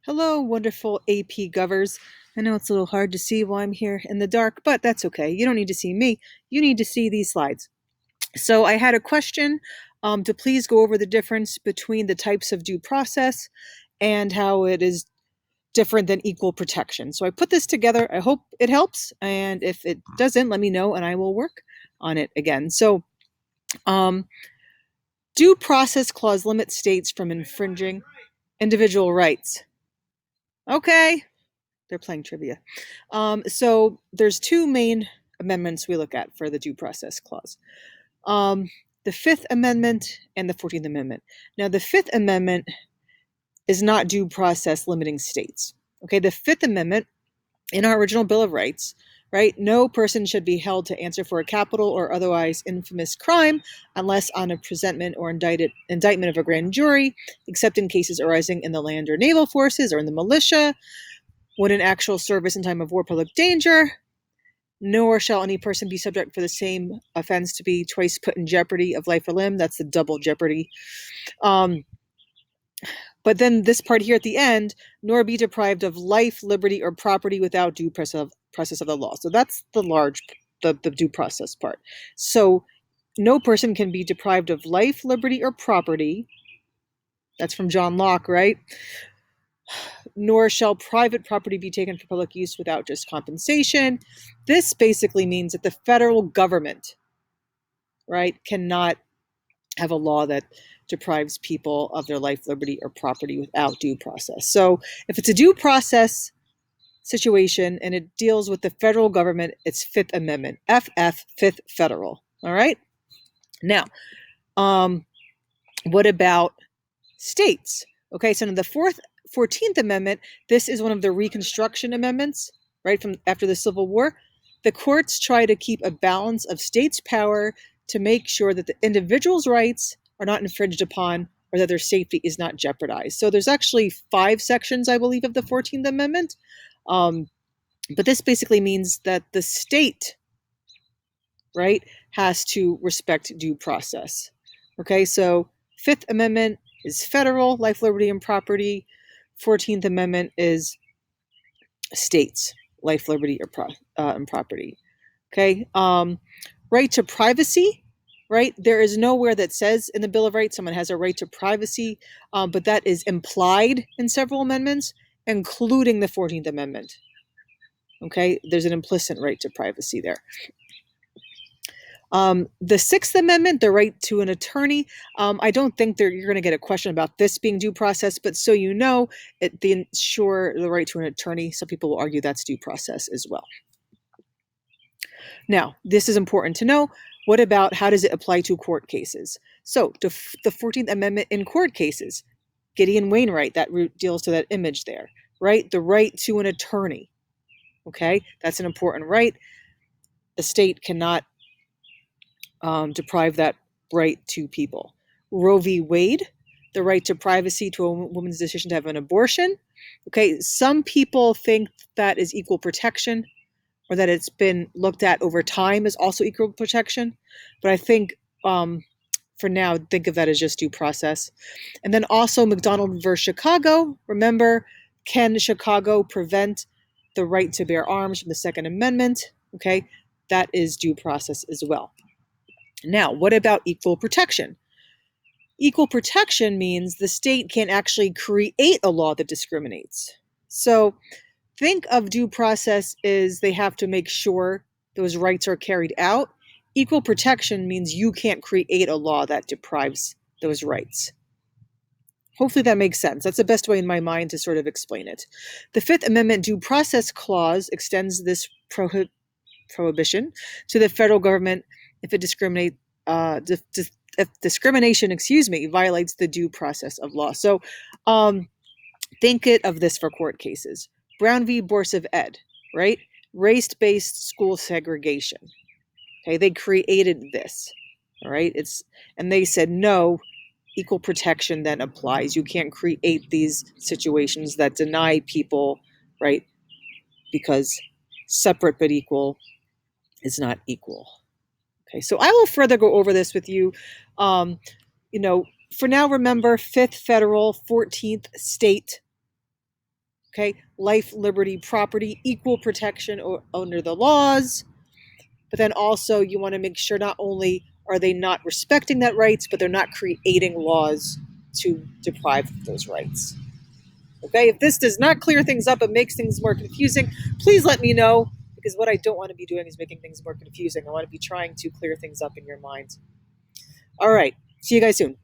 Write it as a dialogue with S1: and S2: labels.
S1: Hello, wonderful AP Govers. I know it's a little hard to see while I'm here in the dark, but that's okay. You don't need to see me. You need to see these slides. So I had a question to please go over the difference between the types of due process and how it is different than equal protection. So I put this together. I hope it helps. And if it doesn't, let me know and I will work on it again. So due process clause limits states from infringing individual rights. Okay. They're playing trivia. So there's two main amendments we look at for the due process clause. The Fifth Amendment and the 14th Amendment. Now, the Fifth Amendment is not due process limiting states. Okay, the Fifth Amendment in our original Bill of Rights, right? No person should be held to answer for a capital or otherwise infamous crime unless on a presentment or indictment of a grand jury, except in cases arising in the land or naval forces or in the militia, when in actual service in time of war, public danger, nor shall any person be subject for the same offense to be twice put in jeopardy of life or limb. That's the double jeopardy. But then this part here at the end, nor be deprived of life, liberty, or property without due process of the law. So that's the due process part. So no person can be deprived of life, liberty, or property. That's from John Locke, right? Nor shall private property be taken for public use without just compensation. This basically means that the federal government, right, cannot have a law that deprives people of their life, liberty, or property without due process. So if it's a due process situation and it deals with the federal government, it's Fifth Amendment, FF, Fifth Federal. All right. Now, what about states? Okay, so in the 14th Amendment, this is one of the Reconstruction Amendments, right, from after the Civil War. The courts try to keep a balance of states' power to make sure that the individual's rights are not infringed upon or that their safety is not jeopardized. So there's actually 5 sections, I believe, of the 14th Amendment. But this basically means that the state, right, has to respect due process. Okay, so Fifth Amendment is federal, life, liberty, and property. 14th Amendment is states, life, liberty, and property. Okay, right to privacy, right? There is nowhere that says in the Bill of Rights someone has a right to privacy, but that is implied in several amendments, including the 14th Amendment. Okay, there's an implicit right to privacy there. The Sixth Amendment, the right to an attorney, I don't think you're going to get a question about this being due process, but so you know, the right to an attorney, some people will argue that's due process as well. Now, this is important to know. What about how does it apply to court cases? So the 14th Amendment in court cases, Gideon Wainwright, that deals to that image there, right? The right to an attorney. Okay, that's an important right. The state cannot deprive that right to people. Roe v. Wade, the right to privacy to a woman's decision to have an abortion. Okay, some people think that is equal protection, or that it's been looked at over time as also equal protection. But I think for now, think of that as just due process. And then also McDonald versus Chicago. Remember, can Chicago prevent the right to bear arms from the Second Amendment? Okay, that is due process as well. Now, what about equal protection? Equal protection means the state can actually create a law that discriminates. So think of due process as they have to make sure those rights are carried out. Equal protection means you can't create a law that deprives those rights. Hopefully that makes sense. That's the best way in my mind to sort of explain it. The Fifth Amendment Due Process Clause extends this prohibition to the federal government if it if discrimination, violates the due process of law. So think of this for court cases. Brown v. Board of Ed, right? Race-based school segregation. Okay, they created this, all right? And they said, no, equal protection then applies. You can't create these situations that deny people, right? Because separate but equal is not equal. Okay, so I will further go over this with you. For now, remember 5th federal, 14th state. Okay, life, liberty, property, equal protection under the laws. But then also you want to make sure not only are they not respecting that rights, but they're not creating laws to deprive those rights. Okay, if this does not clear things up and makes things more confusing, please let me know, because what I don't want to be doing is making things more confusing. I want to be trying to clear things up in your minds. All right, see you guys soon.